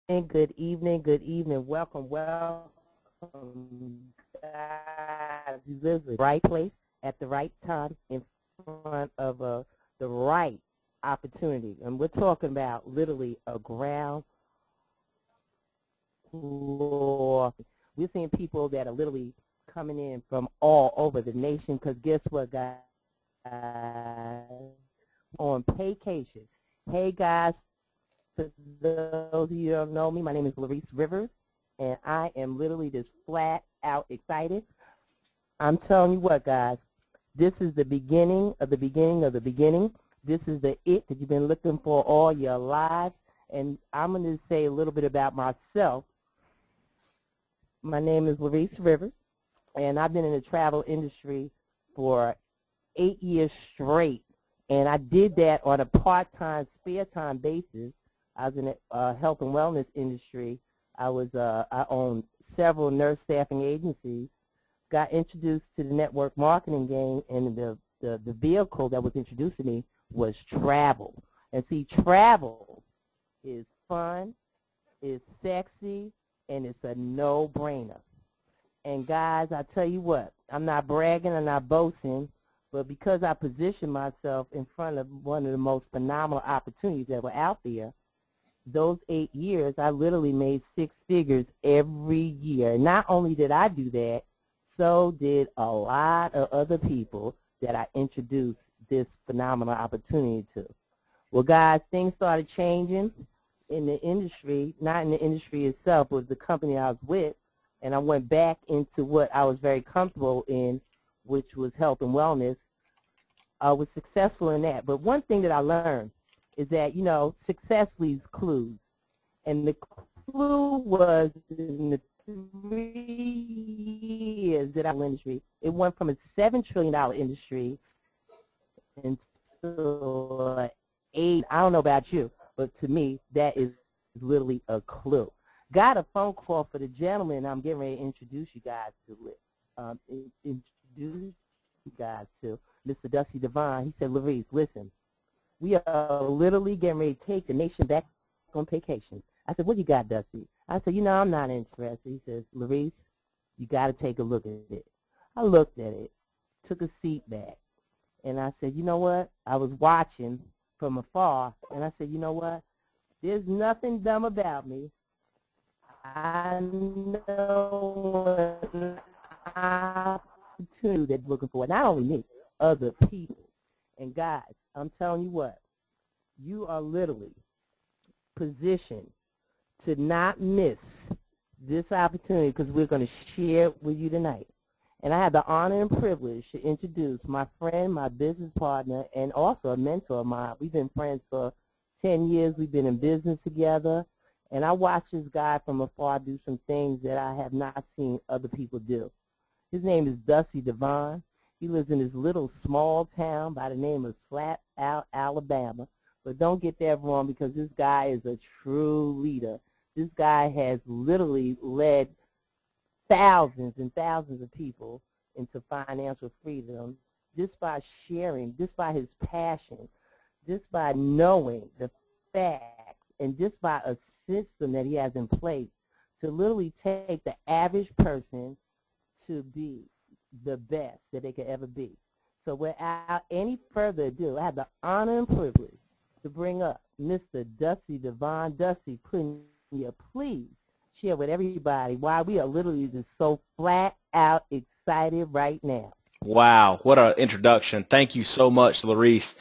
Good evening. Welcome. God, you live in the right place at the right time in front of the right opportunity. And we're talking about literally a ground floor. We're seeing people that are literally coming in from all over the nation because guess what, guys? On Paycation. Hey, guys, for those of you who don't know me, my name is Larice Rivers, and I am literally just flat out excited. I'm telling you what, guys, this is the beginning of the beginning of the beginning. This is the it that you've been looking for all your lives, and I'm going to say a little bit about myself. My name is Larice Rivers, and I've been in the travel industry for 8 years straight, and I did that on a part-time, spare-time basis. I was in the health and wellness industry. I owned several nurse staffing agencies, got introduced to the network marketing game, and the vehicle that was introduced to me was travel. And see, travel is fun, is sexy, and it's a no-brainer. And guys, I tell you what, I'm not bragging, I'm not boasting, but because I positioned myself in front of one of the most phenomenal opportunities that were out there, those 8 years, I literally made 6 figures every year. And not only did I do that, so did a lot of other people that I introduced this phenomenal opportunity to. Well, guys, things started changing in the industry, not in the industry itself, but the company I was with, and I went back into what I was very comfortable in, which was health and wellness. I was successful in that. But one thing that I learned is that, you know, success leaves clues. And the clue was in the 3 years that I was in the industry, it went from a $7 trillion industry into $8. I don't know about you, but to me, that is literally a clue. Got a phone call for the gentleman I'm getting ready to introduce you guys to, Mr. Dusty DeVaughn. He said, Larice, listen, we are literally getting ready to take the nation back on Paycation. I said, what you got, Dusty? I said, you know, I'm not interested. He says, Larice, you got to take a look at it. I looked at it, took a seat back, and I said, you know what? I was watching from afar, and I said, you know what? There's nothing dumb about me. I know an opportunity that's looking for, not only me, other people. And guys, I'm telling you what, you are literally positioned to not miss this opportunity because we're going to share it with you tonight. And I have the honor and privilege to introduce my friend, my business partner, and also a mentor of mine. We've been friends for 10 years. We've been in business together. And I watched this guy from afar do some things that I have not seen other people do. His name is Dusty DeVaughn. He lives in this little small town by the name of Flat Out, Alabama. But don't get that wrong because this guy is a true leader. This guy has literally led thousands and thousands of people into financial freedom just by sharing, just by his passion, just by knowing the facts, and just by a system that he has in place to literally take the average person to be the best that they could ever be. So without any further ado, I have the honor and privilege to bring up Mr. Dusty DeVaughn. Dusty, couldn't you please share with everybody why we are literally just so flat out excited right now? Wow, what an introduction. Thank you so much, Larice,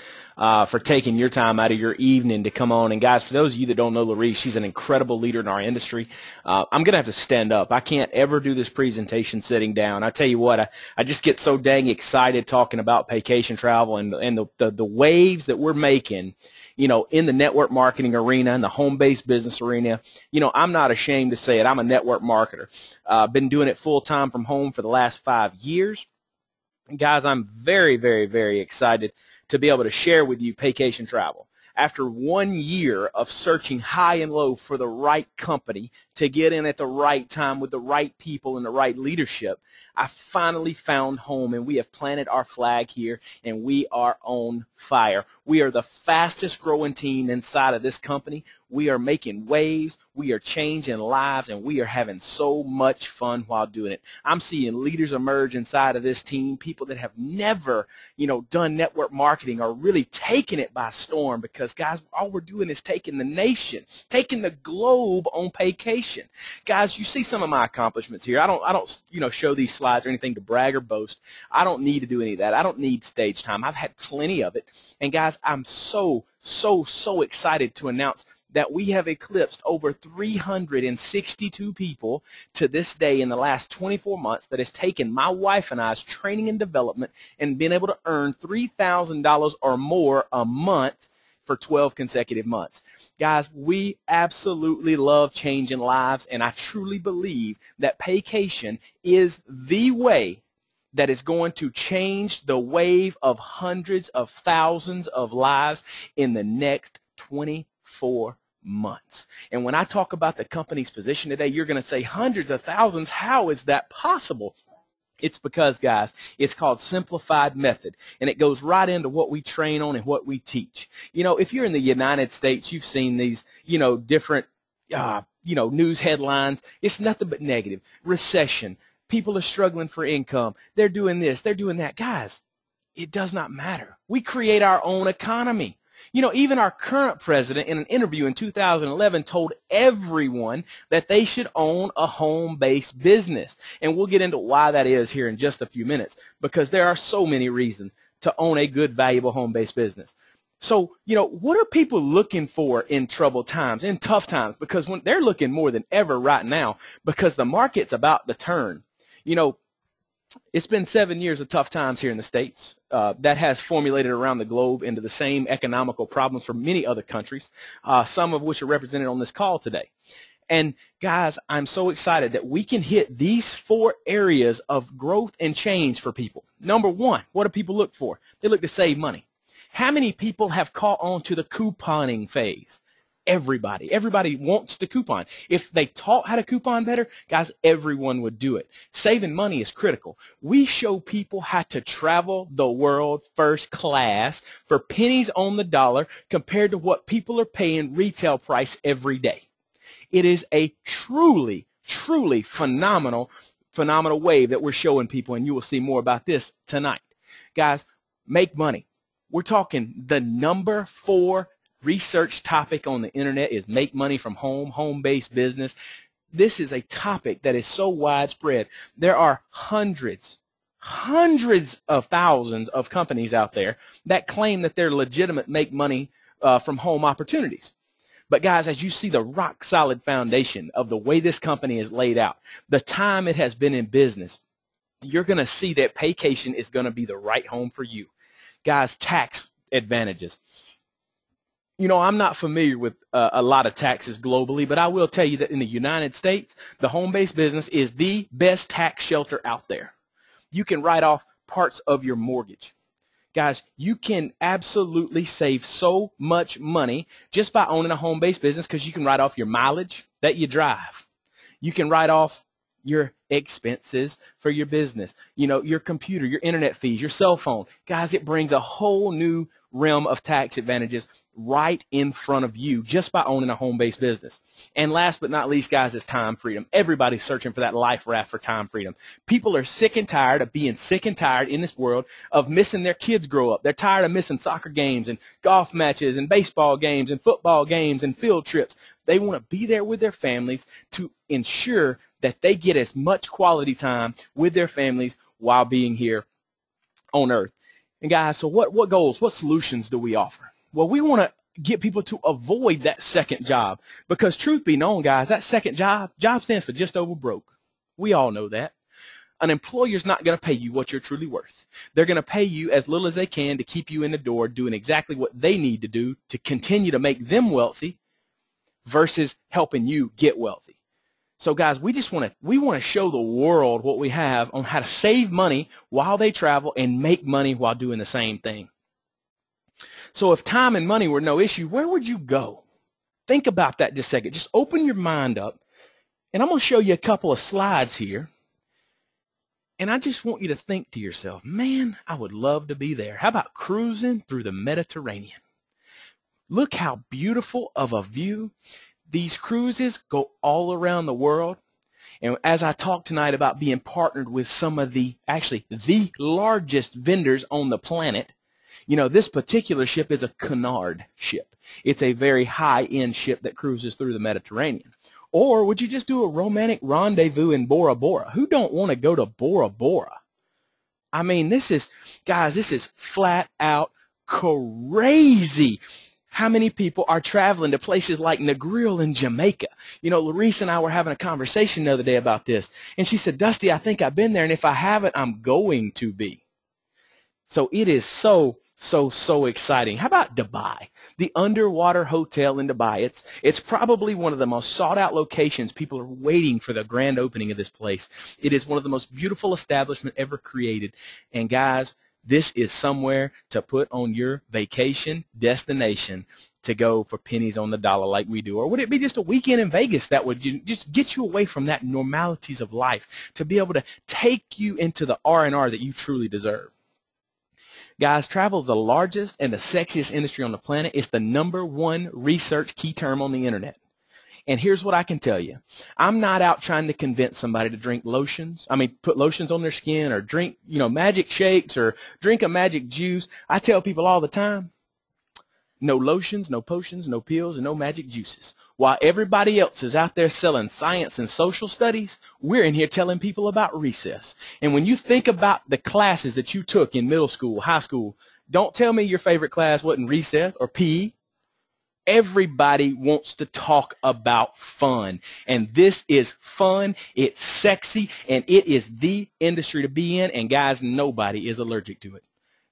for taking your time out of your evening to come on. And guys, for those of you that don't know Larice, she's an incredible leader in our industry. I'm going to have to stand up. I can't ever do this presentation sitting down. I tell you what, I just get so dang excited talking about Paycation travel and the waves that we're making, you know, in the network marketing arena, in the home-based business arena. You know, I'm not ashamed to say it. I'm a network marketer. Been doing it full-time from home for the last 5 years. Guys, I'm very, very, very excited to be able to share with you Paycation Travel. After 1 year of searching high and low for the right company to get in at the right time with the right people and the right leadership, I finally found home, and we have planted our flag here, and we are on fire. We are the fastest growing team inside of this company. We are making waves, we are changing lives, and we are having so much fun while doing it. I'm seeing leaders emerge inside of this team, people that have never, done network marketing are really taking it by storm because, guys, all we're doing is taking the nation, taking the globe on Paycation. Guys, you see some of my accomplishments here. I don't show these slides or anything to brag or boast. I don't need to do any of that. I don't need stage time. I've had plenty of it. And, guys, I'm so excited to announce that we have eclipsed over 362 people to this day in the last 24 months that has taken my wife and I's training and development and been able to earn $3,000 or more a month for 12 consecutive months. Guys, we absolutely love changing lives, and I truly believe that Paycation is the way that is going to change the wave of hundreds of thousands of lives in the next 24 months. And when I talk about the company's position today, you're going to say hundreds of thousands. How is that possible? It's because, guys, it's called Simplified Method, and it goes right into what we train on and what we teach. If you're in the United States, you've seen these, different, news headlines. It's nothing but negative. Recession. People are struggling for income. They're doing this. They're doing that. Guys, it does not matter. We create our own economy. Even our current president in an interview in 2011 told everyone that they should own a home-based business. And we'll get into why that is here in just a few minutes, because there are so many reasons to own a good, valuable home-based business. So, what are people looking for in troubled times, in tough times? Because when they're looking more than ever right now, because the market's about to turn. It's been 7 years of tough times here in the States that has formulated around the globe into the same economical problems for many other countries, some of which are represented on this call today. And, guys, I'm so excited that we can hit these 4 areas of growth and change for people. Number one, what do people look for? They look to save money. How many people have caught on to the couponing phase? Everybody. Everybody wants to coupon. If they taught how to coupon better, guys, everyone would do it. Saving money is critical. We show people how to travel the world first class for pennies on the dollar compared to what people are paying retail price every day. It is a truly phenomenal wave that we're showing people, and you will see more about this tonight. Guys, make money. We're talking the number 4 research topic on the internet is make money from home, home-based business. This is a topic that is so widespread. There are hundreds of thousands of companies out there that claim that they're legitimate make money from home opportunities. But, guys, as you see the rock-solid foundation of the way this company is laid out, the time it has been in business, you're going to see that Paycation is going to be the right home for you. Guys, tax advantages. I'm not familiar with a lot of taxes globally, but I will tell you that in the United States, the home-based business is the best tax shelter out there. You can write off parts of your mortgage. Guys, you can absolutely save so much money just by owning a home-based business because you can write off your mileage that you drive. You can write off your expenses for your business, your computer, your internet fees, your cell phone. Guys, it brings a whole new realm of tax advantages right in front of you just by owning a home-based business. And last but not least, guys, is time freedom. Everybody's searching for that life raft for time freedom. People are sick and tired of being sick and tired in this world of missing their kids grow up. They're tired of missing soccer games and golf matches and baseball games and football games and field trips. They want to be there with their families to ensure that they get as much quality time with their families while being here on Earth. And guys, so what goals, what solutions do we offer? Well, we want to get people to avoid that second job because truth be known, guys, that second job stands for just over broke. We all know that. An employer's not going to pay you what you're truly worth. They're going to pay you as little as they can to keep you in the door doing exactly what they need to do to continue to make them wealthy versus helping you get wealthy. So, guys, we want to show the world what we have on how to save money while they travel and make money while doing the same thing. So if time and money were no issue, where would you go? Think about that just a second. Just open your mind up, and I'm going to show you a couple of slides here. And I just want you to think to yourself, man, I would love to be there. How about cruising through the Mediterranean? Look how beautiful of a view. These cruises go all around the world. And as I talk tonight about being partnered with some of actually the largest vendors on the planet, you know, this particular ship is a canard ship. It's a very high-end ship that cruises through the Mediterranean. Or would you just do a romantic rendezvous in Bora Bora? Who don't want to go to Bora Bora? I mean, guys, this is flat out crazy. How many people are traveling to places like Negril in Jamaica? You know, Larice and I were having a conversation the other day about this, and she said, Dusty, I think I've been there, and if I haven't, I'm going to be. So it is so exciting. How about Dubai? The underwater hotel in Dubai. It's probably one of the most sought-out locations. People are waiting for the grand opening of this place. It is one of the most beautiful establishments ever created. And guys, this is somewhere to put on your vacation destination to go for pennies on the dollar like we do. Or would it be just a weekend in Vegas that would just get you away from that normalities of life to be able to take you into the R&R that you truly deserve? Guys, travel is the largest and the sexiest industry on the planet. It's the #1 research key term on the internet. And here's what I can tell you. I'm not out trying to convince somebody to drink lotions. I mean, put lotions on their skin or drink, you know, magic shakes or drink a magic juice. I tell people all the time, no lotions, no potions, no pills, and no magic juices. While everybody else is out there selling science and social studies, we're in here telling people about recess. And when you think about the classes that you took in middle school, high school, don't tell me your favorite class wasn't recess or PE. Everybody wants to talk about fun, and this is fun, it's sexy, and it is the industry to be in, and guys, nobody is allergic to it.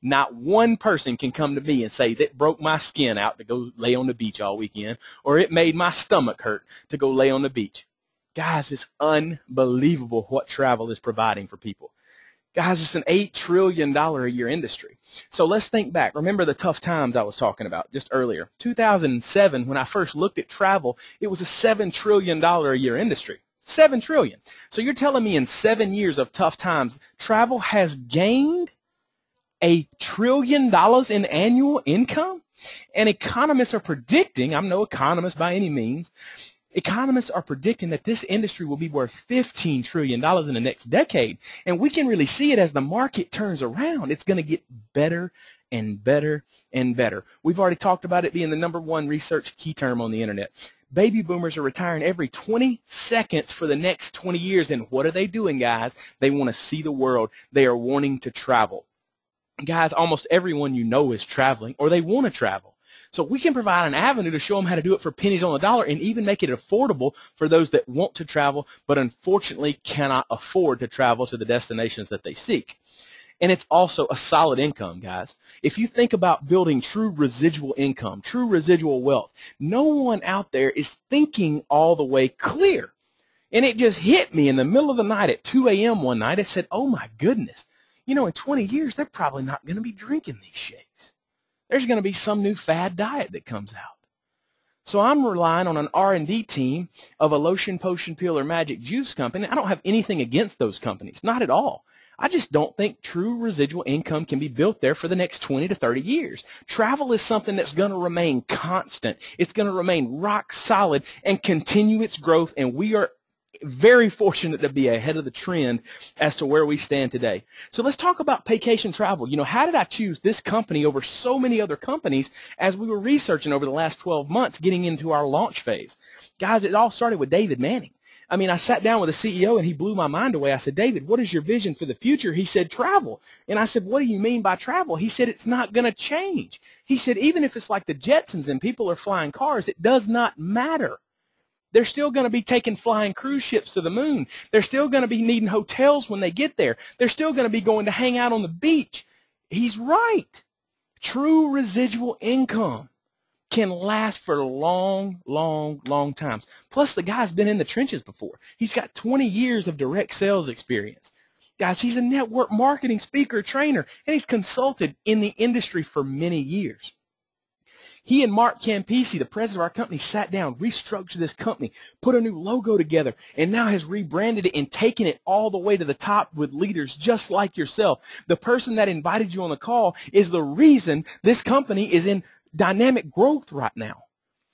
Not one person can come to me and say that broke my skin out to go lay on the beach all weekend, or it made my stomach hurt to go lay on the beach. Guys, it's unbelievable what travel is providing for people. Guys, it's an $8 trillion a year industry. So let's think back. Remember the tough times I was talking about just earlier. 2007, when I first looked at travel, it was a $7 trillion a year industry. $7 trillion. So you're telling me in 7 years of tough times, travel has gained $1 trillion in annual income? And economists are predicting, I'm no economist by any means, economists are predicting that this industry will be worth $15 trillion in the next decade. And we can really see it as the market turns around. It's going to get better and better and better. We've already talked about it being the #1 research key term on the internet. Baby boomers are retiring every 20 seconds for the next 20 years. And what are they doing, guys? They want to see the world. They are wanting to travel. Guys, almost everyone you know is traveling, or they want to travel. So we can provide an avenue to show them how to do it for pennies on the dollar and even make it affordable for those that want to travel but unfortunately cannot afford to travel to the destinations that they seek. And it's also a solid income, guys. If you think about building true residual income, true residual wealth, no one out there is thinking all the way clear. And it just hit me in the middle of the night at 2 a.m. one night. I said, oh my goodness, you know, in 20 years, they're probably not going to be drinking these shakes. There's going to be some new fad diet that comes out. So I'm relying on an R&D team of a lotion, potion, pill, or magic juice company. I don't have anything against those companies, not at all. I just don't think true residual income can be built there for the next 20 to 30 years. Travel is something that's going to remain constant. It's going to remain rock solid and continue its growth, and we are very fortunate to be ahead of the trend as to where we stand today. So let's talk about Paycation Travel. You know, how did I choose this company over so many other companies as we were researching over the last 12 months getting into our launch phase? Guys, it all started with David Manning. I mean, I sat down with the CEO and he blew my mind away. I said, David, what is your vision for the future? He said, travel. And I said, what do you mean by travel? He said, it's not going to change. He said, even if it's like the Jetsons and people are flying cars, it does not matter. They're still going to be taking flying cruise ships to the moon. They're still going to be needing hotels when they get there. They're still going to be going to hang out on the beach. He's right. True residual income can last for long, long, long times. Plus, the guy's been in the trenches before. He's got 20 years of direct sales experience. Guys, he's a network marketing speaker, trainer, and he's consulted in the industry for many years. He and Mark Campisi, the president of our company, sat down, restructured this company, put a new logo together, and now has rebranded it and taken it all the way to the top with leaders just like yourself. The person that invited you on the call is the reason this company is in dynamic growth right now.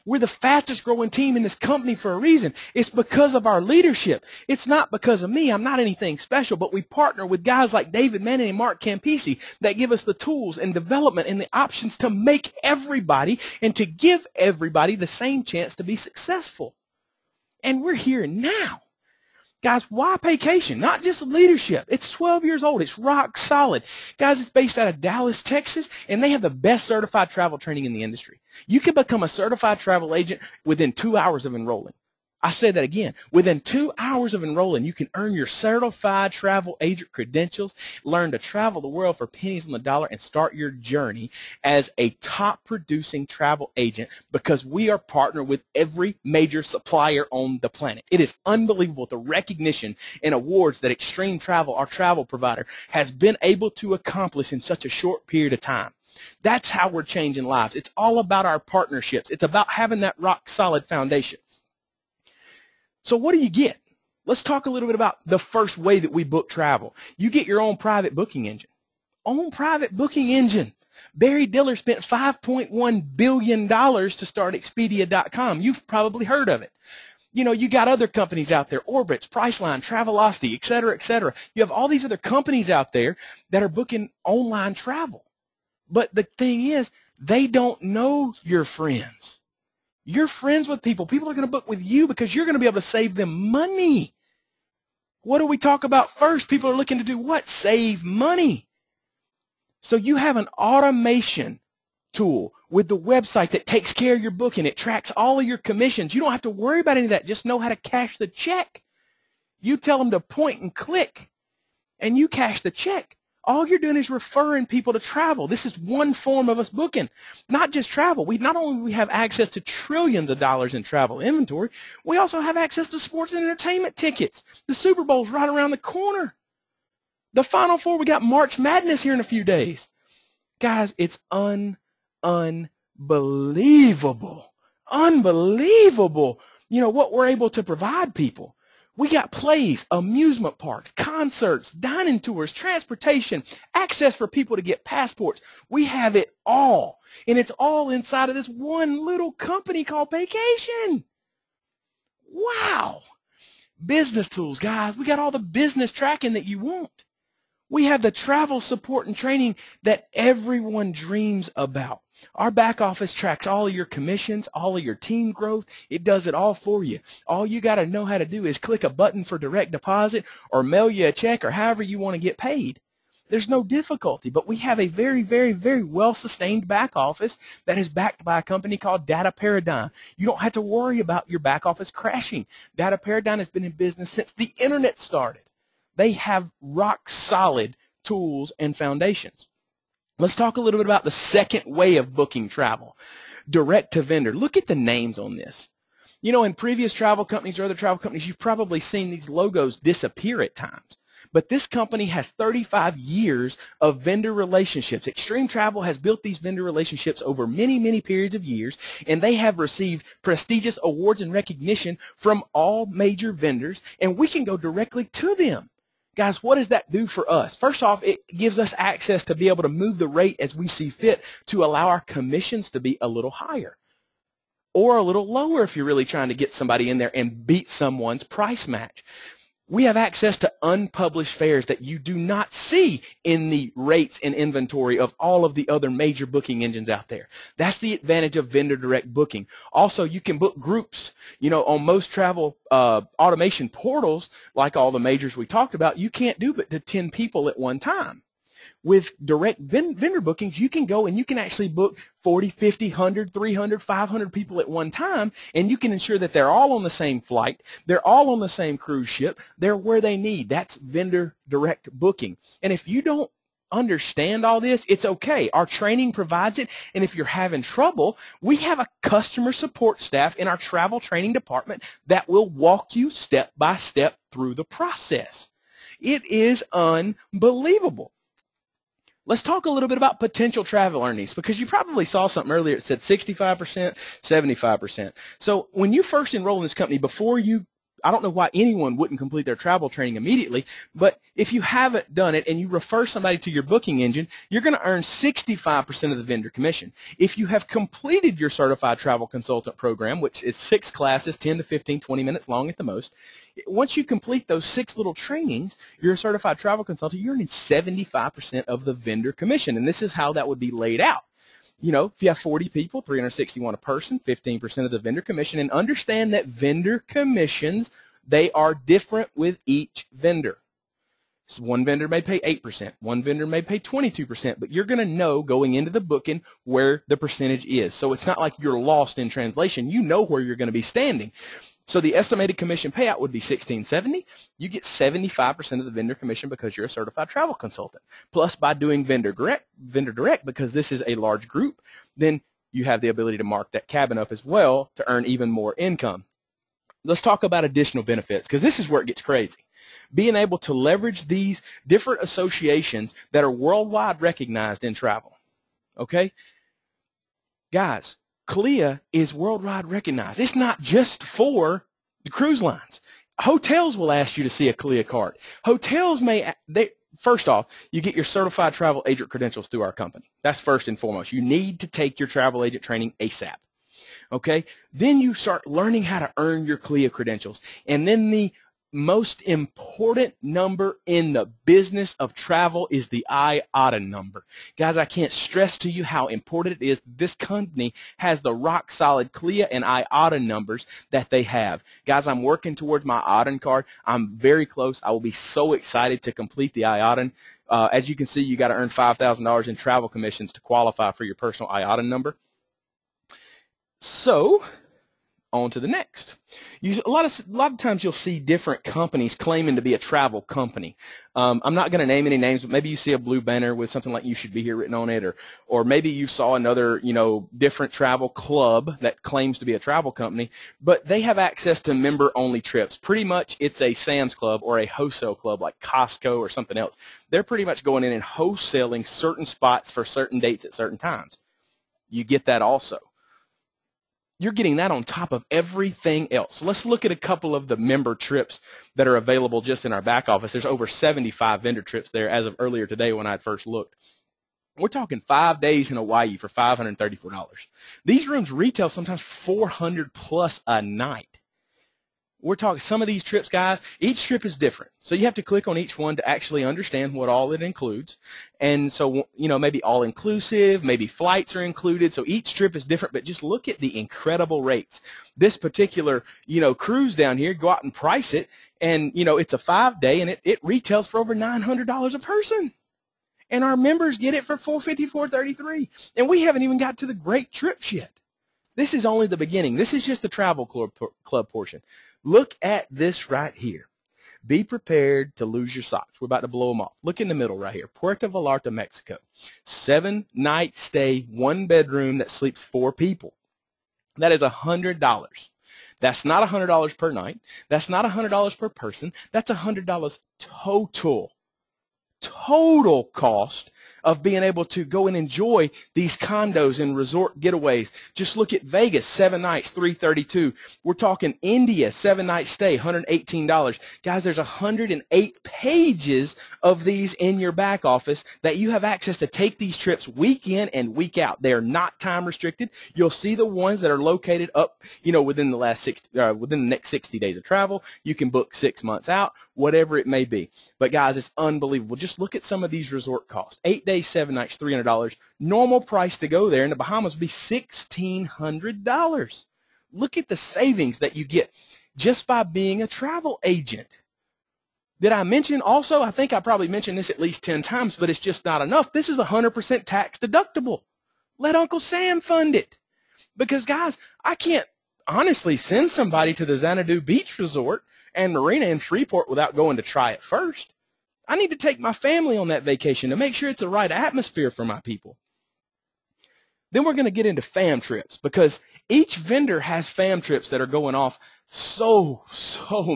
We're the fastest growing team in this company for a reason. It's because of our leadership. It's not because of me. I'm not anything special, but we partner with guys like David Manning and Mark Campisi that give us the tools and development and the options to make everybody and to give everybody the same chance to be successful. And we're here now. Guys, why Paycation? Not just leadership. It's 12 years old. It's rock solid. Guys, it's based out of Dallas, Texas, and they have the best certified travel training in the industry. You can become a certified travel agent within 2 hours of enrolling. I say that again. Within 2 hours of enrolling, you can earn your certified travel agent credentials, learn to travel the world for pennies on the dollar, and start your journey as a top producing travel agent because we are partnered with every major supplier on the planet. It is unbelievable the recognition and awards that Extreme Travel, our travel provider, has been able to accomplish in such a short period of time. That's how we're changing lives. It's all about our partnerships. It's about having that rock solid foundation. So what do you get? Let's talk a little bit about the first way that we book travel. You get your own private booking engine. Own private booking engine. Barry Diller spent $5.1 billion to start Expedia.com. You've probably heard of it. You know, you got other companies out there, Orbitz, Priceline, Travelocity, et cetera, et cetera. You have all these other companies out there that are booking online travel. But the thing is, they don't know your friends. You're friends with people. People are going to book with you because you're going to be able to save them money. What do we talk about first? People are looking to do what? Save money. So you have an automation tool with the website that takes care of your booking. It tracks all of your commissions. You don't have to worry about any of that. Just know how to cash the check. You tell them to point and click, and you cash the check. All you're doing is referring people to travel. This is one form of us booking. Not just travel. Not only do we have access to trillions of dollars in travel inventory, we also have access to sports and entertainment tickets. The Super Bowl's right around the corner. The Final Four, we got March Madness here in a few days. Guys, it's unbelievable. Unbelievable, you know, what we're able to provide people. We got plays, amusement parks, concerts, dining tours, transportation, access for people to get passports. We have it all. And it's all inside of this one little company called Paycation. Wow. Business tools, guys. We got all the business tracking that you want. We have the travel support and training that everyone dreams about. Our back office tracks all of your commissions, all of your team growth. It does it all for you. All you got to know how to do is click a button for direct deposit or mail you a check or however you want to get paid. There's no difficulty, but we have a very, very, very well-sustained back office that is backed by a company called Data Paradigm. You don't have to worry about your back office crashing. Data Paradigm has been in business since the internet started. They have rock-solid tools and foundations. Let's talk a little bit about the second way of booking travel, direct to vendor. Look at the names on this. You know, in previous travel companies or other travel companies, you've probably seen these logos disappear at times. But this company has 35 years of vendor relationships. Extreme Travel has built these vendor relationships over many, many periods of years, and they have received prestigious awards and recognition from all major vendors, and we can go directly to them. Guys, what does that do for us? First off, it gives us access to be able to move the rate as we see fit to allow our commissions to be a little higher or a little lower if you're really trying to get somebody in there and beat someone's price match. We have access to unpublished fares that you do not see in the rates and inventory of all of the other major booking engines out there. That's the advantage of vendor direct booking. Also, you can book groups. You know, on most travel automation portals, like all the majors we talked about, you can't do but to 10 people at one time. With direct vendor bookings, you can go and you can actually book 40, 50, 100, 300, 500 people at one time, and you can ensure that they're all on the same flight, they're all on the same cruise ship, they're where they need. That's vendor direct booking. And if you don't understand all this, it's okay. Our training provides it, and if you're having trouble, we have a customer support staff in our travel training department that will walk you step by step through the process. It is unbelievable. Let's talk a little bit about potential travel earnings, because you probably saw something earlier. It said 65%, 75%. So when you first enroll in this company, before you I don't know why anyone wouldn't complete their travel training immediately, but if you haven't done it and you refer somebody to your booking engine, you're going to earn 65% of the vendor commission. If you have completed your certified travel consultant program, which is 6 classes, 10 to 15, 20 minutes long at the most, once you complete those 6 little trainings, you're a certified travel consultant, you're earning 75% of the vendor commission, and this is how that would be laid out. You know, if you have 40 people, 361 a person, 15% of the vendor commission, and understand that vendor commissions, they are different with each vendor. So one vendor may pay 8%, one vendor may pay 22%, but you're going to know going into the booking where the percentage is. So it's not like you're lost in translation. You know where you're going to be standing. So the estimated commission payout would be $1,670. You get 75% of the vendor commission because you're a certified travel consultant. Plus, by doing vendor direct, because this is a large group, then you have the ability to mark that cabin up as well to earn even more income. Let's talk about additional benefits, because this is where it gets crazy. Being able to leverage these different associations that are worldwide recognized in travel. Okay? Guys, CLIA is worldwide recognized. It's not just for the cruise lines. Hotels will ask you to see a CLIA card. Hotels first off, you get your certified travel agent credentials through our company. That's first and foremost. You need to take your travel agent training ASAP. Okay? Then you start learning how to earn your CLIA credentials. And then the most important number in the business of travel is the IATA number. Guys, I can't stress to you how important it is. This company has the rock solid CLIA and IATA numbers that they have. Guys, I'm working towards my IATA card. I'm very close. I will be so excited to complete the IATA. As you can see, you got to earn $5,000 in travel commissions to qualify for your personal IATA number. So, on to the next. A lot of times you'll see different companies claiming to be a travel company. I'm not going to name any names, but maybe you see a blue banner with something like "You should be here" written on it, or maybe you saw another, different travel club that claims to be a travel company, but they have access to member-only trips. Pretty much it's a Sam's Club or a wholesale club like Costco or something else. They're pretty much going in and wholesaling certain spots for certain dates at certain times. You get that also. You're getting that on top of everything else. So let's look at a couple of the member trips that are available just in our back office. There's over 75 vendor trips there as of earlier today when I first looked. We're talking 5 days in Hawaii for $534. These rooms retail sometimes $400 plus a night. We're talking some of these trips, guys, each trip is different. So you have to click on each one to actually understand what all it includes. And so, maybe all-inclusive, maybe flights are included. So each trip is different, but just look at the incredible rates. This particular, cruise down here, go out and price it, and, it's a 5-day, and it retails for over $900 a person. And our members get it for $450, $433. And we haven't even got to the great trips yet. This is only the beginning. This is just the travel club portion. Look at this right here. Be prepared to lose your socks. We're about to blow them off. Look in the middle right here. Puerto Vallarta, Mexico. 7-night stay, 1 bedroom that sleeps 4 people. That is $100. That's not $100 per night. That's not $100 per person. That's $100 total cost of being able to go and enjoy these condos and resort getaways. Just look at Vegas, 7 nights, $332. We're talking India, 7-night stay, $118. Guys, there's 108 pages of these in your back office that you have access to take these trips week in and week out. They are not time restricted. You'll see the ones that are located up, within the next 60 days of travel. You can book 6 months out, whatever it may be. But guys, it's unbelievable. Just look at some of these resort costs. 8 days, 7 nights, $300. Normal price to go there in the Bahamas would be $1,600. Look at the savings that you get just by being a travel agent. Did I mention also, I think I probably mentioned this at least 10 times, but it's just not enough. This is 100% tax deductible. Let Uncle Sam fund it. Because, guys, I can't honestly send somebody to the Xanadu Beach Resort and Marina in Freeport without going to try it first. I need to take my family on that vacation to make sure it's the right atmosphere for my people. Then we're going to get into fam trips, because each vendor has fam trips that are going off. So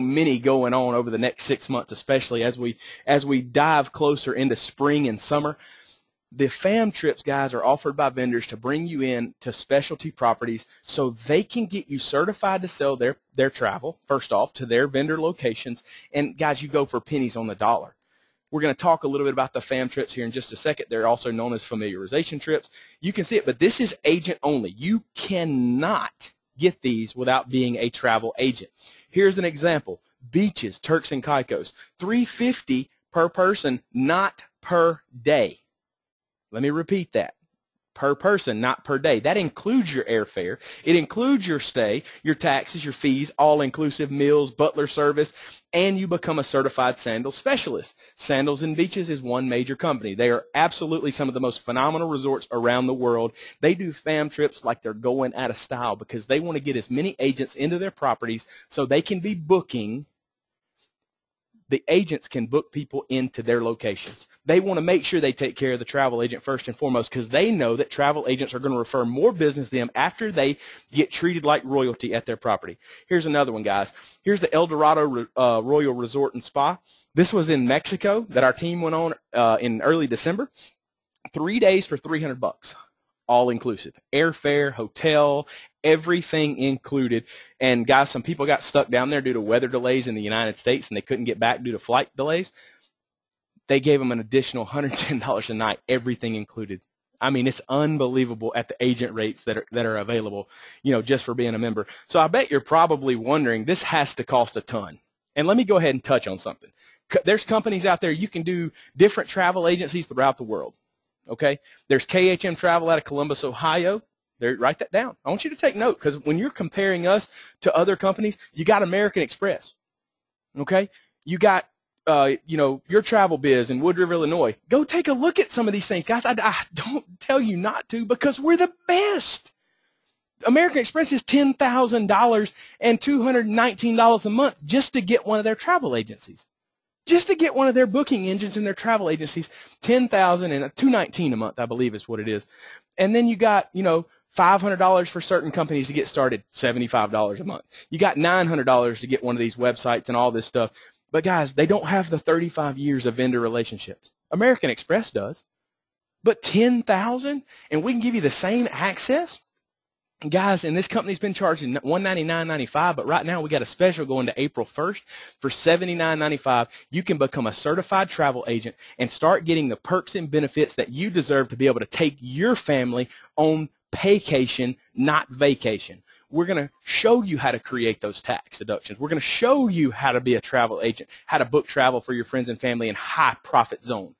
many going on over the next 6 months, especially as we dive closer into spring and summer. The fam trips, guys, are offered by vendors to bring you in to specialty properties so they can get you certified to sell their travel, first off, to their vendor locations. And, guys, you go for pennies on the dollar. We're going to talk a little bit about the fam trips here in just a second. They're also known as familiarization trips. You can see it, but this is agent only. You cannot get these without being a travel agent. Here's an example. Beaches, Turks and Caicos, $350 per person, not per day. Let me repeat that. Per person, not per day. That includes your airfare. It includes your stay, your taxes, your fees, all-inclusive meals, butler service, and you become a certified sandal specialist. Sandals and Beaches is one major company. They are absolutely some of the most phenomenal resorts around the world. They do fam trips like they're going out of style because they want to get as many agents into their properties so they can be booking. The agents can book people into their locations. They want to make sure they take care of the travel agent first and foremost because they know that travel agents are going to refer more business to them after they get treated like royalty at their property. Here's another one, guys. Here's the El Dorado Royal Resort and Spa. This was in Mexico that our team went on in early December. 3 days for $300. All inclusive. Airfare, hotel, everything included. And guys, some people got stuck down there due to weather delays in the United States and they couldn't get back due to flight delays. They gave them an additional $110 a night, everything included. I mean, it's unbelievable at the agent rates that are available, you know, just for being a member. So I bet you're probably wondering, this has to cost a ton. And let me go ahead and touch on something. There's companies out there, you can do different travel agencies throughout the world. Okay, there's KHM Travel out of Columbus, Ohio. There, write that down. I want you to take note because when you're comparing us to other companies, you got American Express. Okay, you got you know, your Travel Biz in Wood River, Illinois. Go take a look at some of these things, guys. I don't tell you not to because we're the best. American Express is $10,000 and $219 a month just to get one of their travel agencies. Just to get one of their booking engines in their travel agencies, $10,000 and $219 a month, I believe is what it is. And then you got, you know, $500 for certain companies to get started, $75 a month. You got $900 to get one of these websites and all this stuff. But guys, they don't have the 35 years of vendor relationships. American Express does. But $10,000 and we can give you the same access? Guys, and this company's been charging $199.95, but right now we got a special going to April 1st for $79.95. You can become a certified travel agent and start getting the perks and benefits that you deserve to be able to take your family on paycation, not vacation. We're going to show you how to create those tax deductions. We're going to show you how to be a travel agent, how to book travel for your friends and family in high profit zone.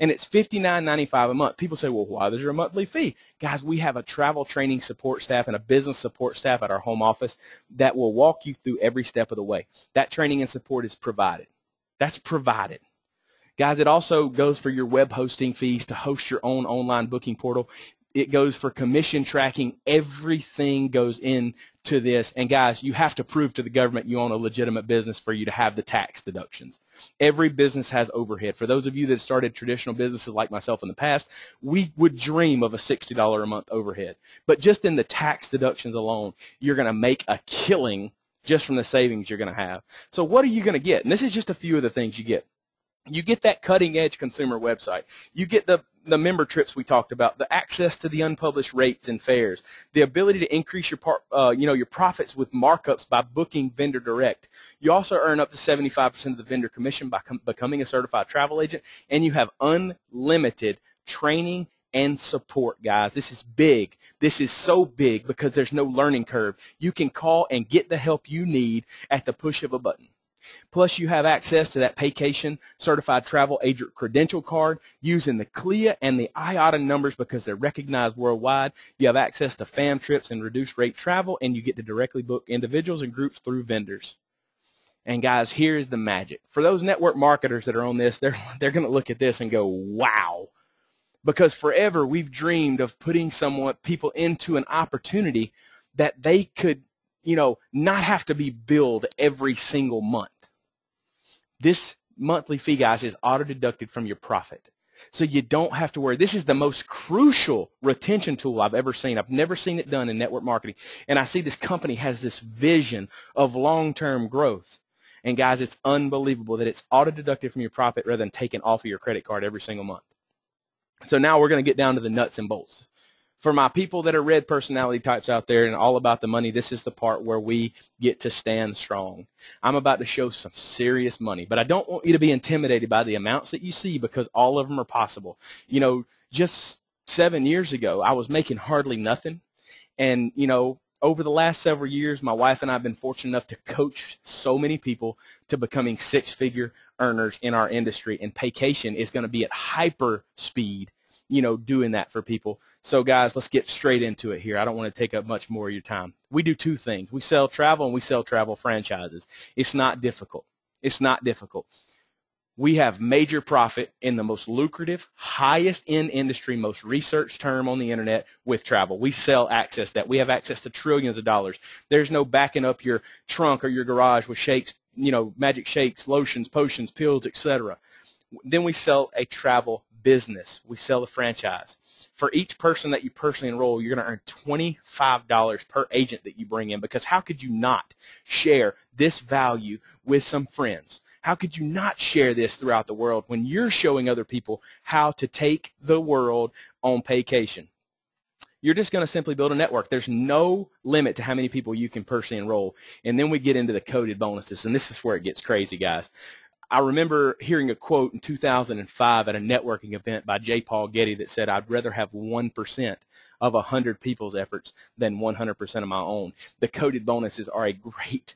And it's $59.95 a month. People say, well, why is there a monthly fee? Guys, we have a travel training support staff and a business support staff at our home office that will walk you through every step of the way. That training and support is provided. That's provided. Guys, it also goes for your web hosting fees to host your own online booking portal. It goes for commission tracking. Everything goes into this. And guys, you have to prove to the government you own a legitimate business for you to have the tax deductions. Every business has overhead. For those of you that started traditional businesses like myself in the past, we would dream of a $60 a month overhead. But just in the tax deductions alone, you're going to make a killing just from the savings you're going to have. So what are you going to get? And this is just a few of the things you get. You get that cutting-edge consumer website. You get the member trips we talked about, the access to the unpublished rates and fares, the ability to increase your profits with markups by booking vendor direct. You also earn up to 75% of the vendor commission by becoming a certified travel agent, and you have unlimited training and support, guys. This is big. This is so big because there's no learning curve. You can call and get the help you need at the push of a button. Plus, you have access to that Paycation Certified Travel Agent Credential Card using the CLIA and the IATA numbers because they're recognized worldwide. You have access to fam trips and reduced rate travel, and you get to directly book individuals and groups through vendors. And guys, here's the magic. For those network marketers that are on this, they're going to look at this and go, wow. Because forever we've dreamed of putting people into an opportunity that they could, not have to be billed every single month. This monthly fee, guys, is auto-deducted from your profit. So you don't have to worry. This is the most crucial retention tool I've ever seen. I've never seen it done in network marketing. And I see this company has this vision of long-term growth. And, guys, it's unbelievable that it's auto-deducted from your profit rather than taken off of your credit card every single month. So now we're going to get down to the nuts and bolts. For my people that are red personality types out there and all about the money, this is the part where we get to stand strong. I'm about to show some serious money, but I don't want you to be intimidated by the amounts that you see, because all of them are possible. You know, just 7 years ago, I was making hardly nothing. And, you know, over the last several years, my wife and I have been fortunate enough to coach so many people to becoming six-figure earners in our industry. And Paycation is going to be at hyper speed, you know, doing that for people. So guys, let's get straight into it here. I don't want to take up much more of your time. We do two things. We sell travel and we sell travel franchises. It's not difficult. It's not difficult. We have major profit in the most lucrative, highest in industry, most researched term on the internet with travel. We sell access that. We have access to trillions of dollars. There's no backing up your trunk or your garage with shakes, you know, magic shakes, lotions, potions, pills, etc. Then we sell a travel business. We sell a franchise. For each person that you personally enroll, you're going to earn $25 per agent that you bring in, because how could you not share this value with some friends? How could you not share this throughout the world when you're showing other people how to take the world on Paycation? You're just going to simply build a network. There's no limit to how many people you can personally enroll. And then we get into the coded bonuses, and this is where it gets crazy, guys. I remember hearing a quote in 2005 at a networking event by J. Paul Getty that said, "I'd rather have 1% of 100 people's efforts than 100% of my own." The coded bonuses are a great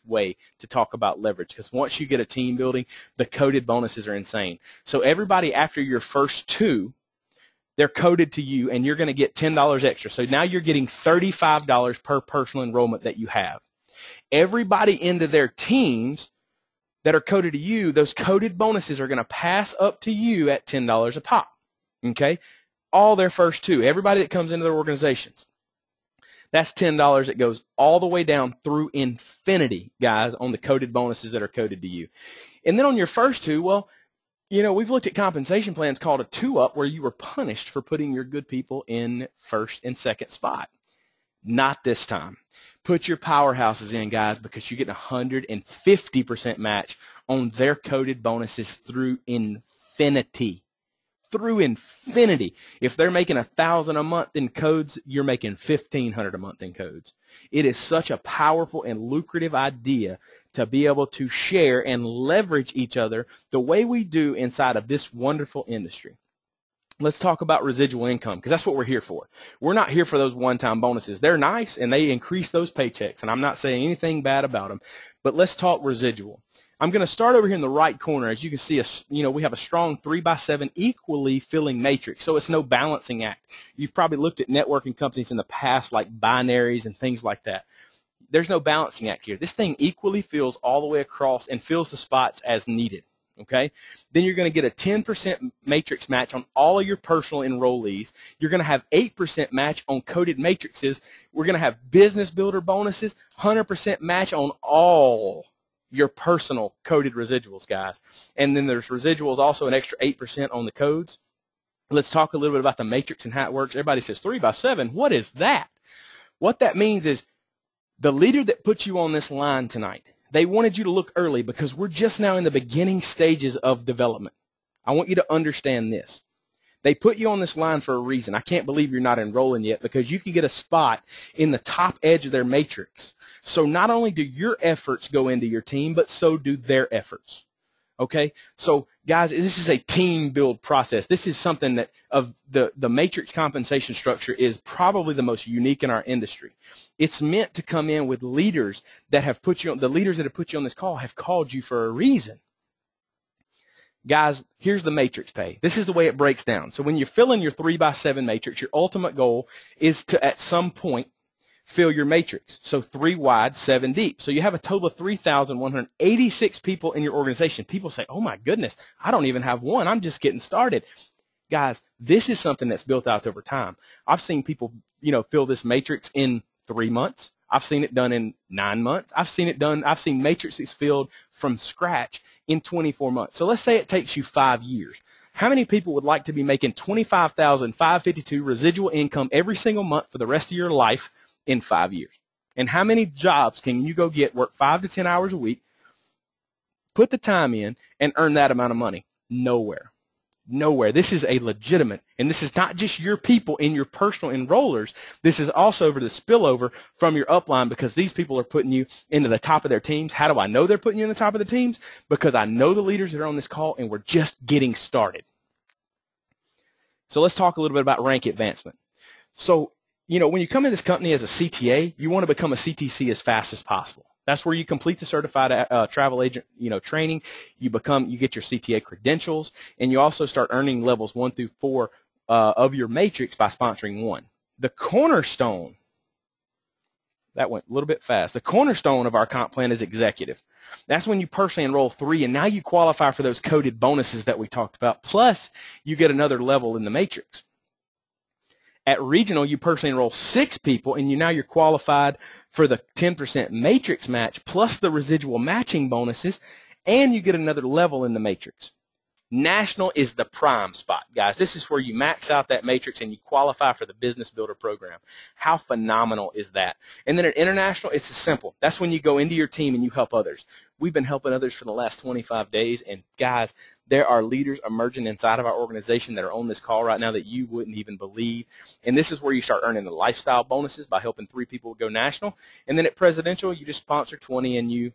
way to talk about leverage, because once you get a team building, the coded bonuses are insane. So everybody after your first two, they're coded to you, and you're going to get $10 extra. So now you're getting $35 per personal enrollment that you have. Everybody into their teams that are coded to you, those coded bonuses are going to pass up to you at $10 a pop, okay? All their first two, everybody that comes into their organizations. That's $10 that goes all the way down through infinity, guys, on the coded bonuses that are coded to you. And then on your first two, well, you know, we've looked at compensation plans called a two-up, where you were punished for putting your good people in first and second spot. Not this time. Put your powerhouses in, guys, because you get a 150% match on their coded bonuses through infinity. Through infinity. If they're making $1,000 a month in codes, you're making $1,500 a month in codes. It is such a powerful and lucrative idea to be able to share and leverage each other the way we do inside of this wonderful industry. Let's talk about residual income, because that's what we're here for. We're not here for those one-time bonuses. They're nice, and they increase those paychecks, and I'm not saying anything bad about them, but let's talk residual. I'm going to start over here in the right corner. As you can see, we have a strong 3x7 equally filling matrix, so it's no balancing act. You've probably looked at networking companies in the past like binaries and things like that. There's no balancing act here. This thing equally fills all the way across and fills the spots as needed. Okay, then you're going to get a 10% matrix match on all of your personal enrollees. You're going to have 8% match on coded matrices. We're going to have business builder bonuses, 100% match on all your personal coded residuals, guys. And then there's residuals also an extra 8% on the codes. Let's talk a little bit about the matrix and how it works. Everybody says 3x7. What is that? What that means is the leader that put you on this line tonight, they wanted you to look early because we're just now in the beginning stages of development. I want you to understand this. They put you on this line for a reason. I can't believe you're not enrolling yet, because you can get a spot in the top edge of their matrix. So not only do your efforts go into your team, but so do their efforts. Okay? So, guys, this is a team build process. This is something that of the matrix compensation structure is probably the most unique in our industry. It's meant to come in with leaders that have put you on, the leaders that have put you on this call have called you for a reason. Guys, here's the matrix pay. This is the way it breaks down. So when you're filling your 3x7 matrix, your ultimate goal is to, at some point, fill your matrix. So 3 wide, 7 deep. So you have a total of 3,186 people in your organization. People say, oh my goodness, I don't even have one. I'm just getting started. Guys, this is something that's built out over time. I've seen people, fill this matrix in 3 months. I've seen it done in 9 months. I've seen matrices filled from scratch in 24 months. So let's say it takes you 5 years. How many people would like to be making $25,552 residual income every single month for the rest of your life in 5 years? And how many jobs can you go get, work 5 to 10 hours a week, put the time in, and earn that amount of money? Nowhere. nowhere. This is a legitimate, and this is not just your people in your personal enrollers. This is also over the spillover from your upline, because these people are putting you into the top of their teams. How do I know they're putting you in the top of the teams? Because I know the leaders that are on this call, and we're just getting started. So let's talk a little bit about rank advancement. So, you know, when you come in this company as a CTA, you want to become a CTC as fast as possible. That's where you complete the certified travel agent, you know, training. You get your CTA credentials, and you also start earning levels 1 through 4 of your matrix by sponsoring one. The cornerstone, that went a little bit fast. The cornerstone of our comp plan is executive. That's when you personally enroll 3, and now you qualify for those coded bonuses that we talked about. Plus, you get another level in the matrix. At regional, you personally enroll 6 people, and now you're qualified for the 10% matrix match plus the residual matching bonuses, and you get another level in the matrix. National is the prime spot, guys. This is where you max out that matrix and you qualify for the Business Builder program. How phenomenal is that? And then at international, it's as simple. That's when you go into your team and you help others. We've been helping others for the last 25 days, and guys, there are leaders emerging inside of our organization that are on this call right now that you wouldn't even believe. And this is where you start earning the lifestyle bonuses by helping 3 people go national. And then at presidential, you just sponsor 20 and you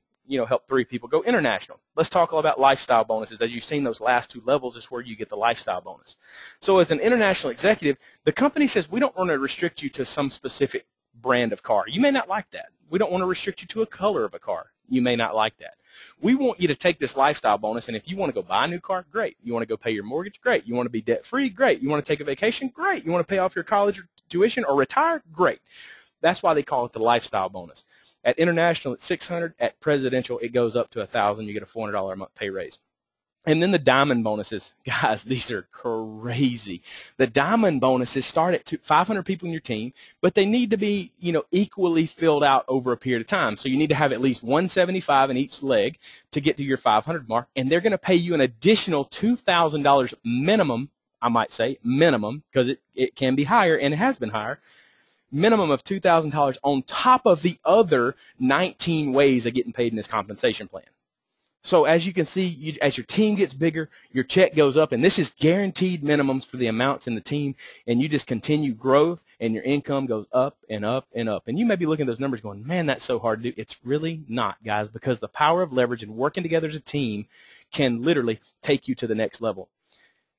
help 3 people go international. Let's talk all about lifestyle bonuses. As you've seen, those last 2 levels is where you get the lifestyle bonus. So as an international executive, the company says we don't want to restrict you to some specific brand of car. You may not like that. We don't want to restrict you to a color of a car. You may not like that. We want you to take this lifestyle bonus, and if you want to go buy a new car, great. You want to go pay your mortgage, great. You want to be debt-free, great. You want to take a vacation, great. You want to pay off your college tuition or retire, great. That's why they call it the lifestyle bonus. At international, it's $600. At presidential, it goes up to $1,000. You get a $400 a month pay raise. And then the diamond bonuses, guys, these are crazy. The diamond bonuses start at 500 people in your team, but they need to be, equally filled out over a period of time. So you need to have at least 175 in each leg to get to your 500 mark, and they're going to pay you an additional $2,000 minimum, I might say, minimum, because it can be higher, and it has been higher, minimum of $2,000 on top of the other 19 ways of getting paid in this compensation plan. So as you can see, as your team gets bigger, your check goes up, and this is guaranteed minimums for the amounts in the team, and you just continue growth, and your income goes up and up and up. And you may be looking at those numbers going, man, that's so hard to do. It's really not, guys, because the power of leverage and working together as a team can literally take you to the next level.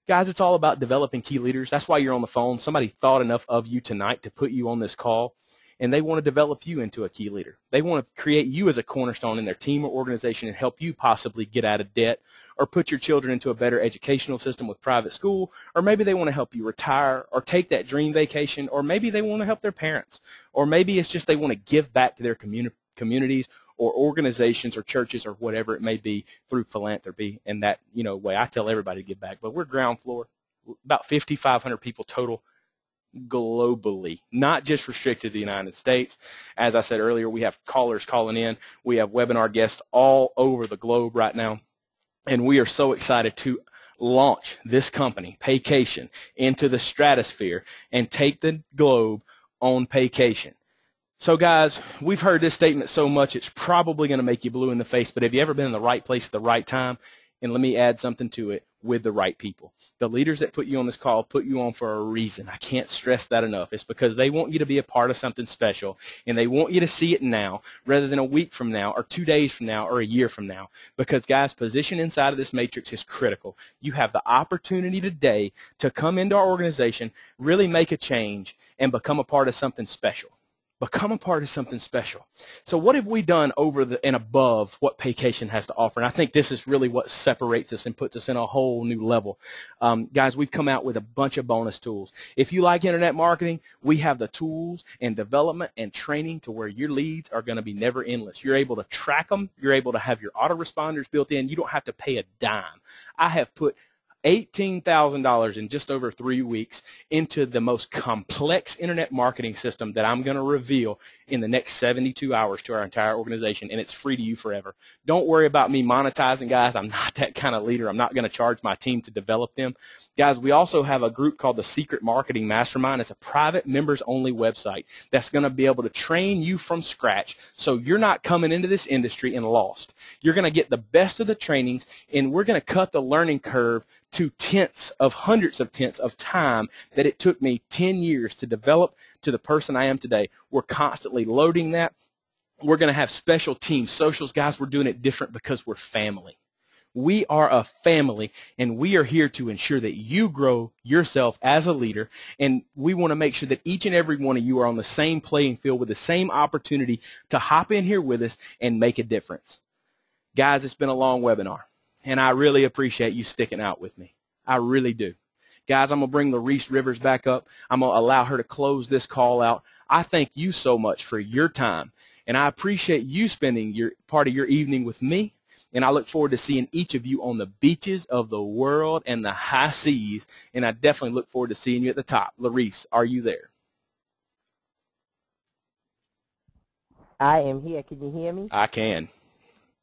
Guys, it's all about developing key leaders. That's why you're on the phone. Somebody thought enough of you tonight to put you on this call, and they want to develop you into a key leader. They want to create you as a cornerstone in their team or organization and help you possibly get out of debt or put your children into a better educational system with private school, or maybe they want to help you retire or take that dream vacation, or maybe they want to help their parents, or maybe it's just they want to give back to their communities or organizations or churches or whatever it may be through philanthropy. And that, way I tell everybody to give back. But we're ground floor, about 5,500 people total globally, not just restricted to the United States. As I said earlier, we have callers calling in. We have webinar guests all over the globe right now. And we are so excited to launch this company, Paycation, into the stratosphere and take the globe on Paycation. So, guys, we've heard this statement so much, it's probably going to make you blue in the face, but have you ever been in the right place at the right time? And let me add something to it, with the right people. The leaders that put you on this call put you on for a reason. I can't stress that enough. It's because they want you to be a part of something special, and they want you to see it now rather than a week from now or 2 days from now or a year from now. Because, guys, position inside of this matrix is critical. You have the opportunity today to come into our organization, really make a change, and become a part of something special. Become a part of something special. So what have we done over and above what Paycation has to offer? And I think this is really what separates us and puts us in a whole new level. Guys, we've come out with a bunch of bonus tools. If you like internet marketing, we have the tools and development and training to where your leads are going to be never endless. You're able to track them. You're able to have your autoresponders built in. You don't have to pay a dime. I have put $18,000 in just over 3 weeks into the most complex internet marketing system that I'm going to reveal in the next 72 hours to our entire organization, and it's free to you forever. Don't worry about me monetizing, guys. I'm not that kind of leader. I'm not going to charge my team to develop them. Guys, we also have a group called the Secret Marketing Mastermind. It's a private members-only website that's going to be able to train you from scratch so you're not coming into this industry and lost. You're going to get the best of the trainings, and we're going to cut the learning curve to hundreds of tenths of time that it took me 10 years to develop to the person I am today. We're constantly loading that. We're going to have special team socials. Guys, we're doing it different because we're family. We are a family, and we are here to ensure that you grow yourself as a leader, and we want to make sure that each and every one of you are on the same playing field with the same opportunity to hop in here with us and make a difference. Guys, it's been a long webinar, and I really appreciate you sticking out with me. I really do. Guys, I'm going to bring Laurice Rivers back up. I'm going to allow her to close this call out. I thank you so much for your time, and I appreciate you spending part of your evening with me. And I look forward to seeing each of you on the beaches of the world and the high seas. And I definitely look forward to seeing you at the top. Laurice, are you there? I am here. Can you hear me? I can.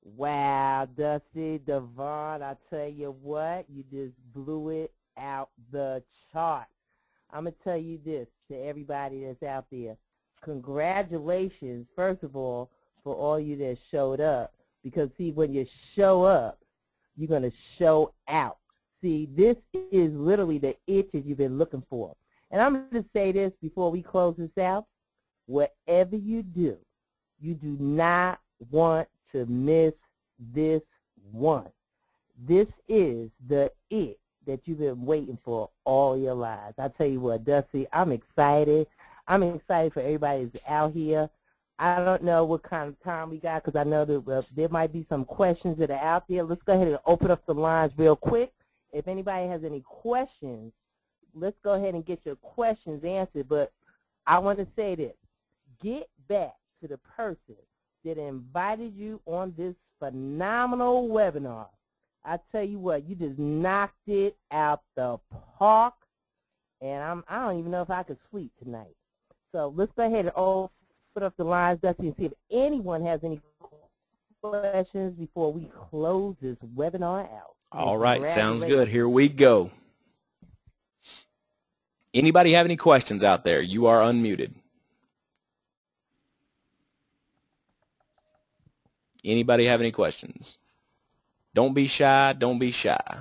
Wow, Dusty, DeVaughn, I tell you what, you just blew it out the chart. I'm going to tell you this to everybody that's out there. Congratulations, first of all, for all you that showed up. Because, see, when you show up, you're going to show out. See, this is literally the itch that you've been looking for. And I'm going to say this before we close this out. Whatever you do, you do not want to miss this one. This is the it that you've been waiting for all your lives. I tell you what, Dusty, I'm excited. I'm excited for everybody that's out here. I don't know what kind of time we got because I know that there might be some questions that are out there. Let's go ahead and open up the lines real quick. If anybody has any questions, let's go ahead and get your questions answered. But I want to say this. Get back to the person that invited you on this phenomenal webinar. I tell you what, you just knocked it out the park, and I don't even know if I could sleep tonight. So let's go ahead and put up the lines, Dusty, and see if anyone has any questions before we close this webinar out. All right, sounds good. Here we go. Anybody have any questions out there? You are unmuted. Anybody have any questions? Don't be shy. Don't be shy.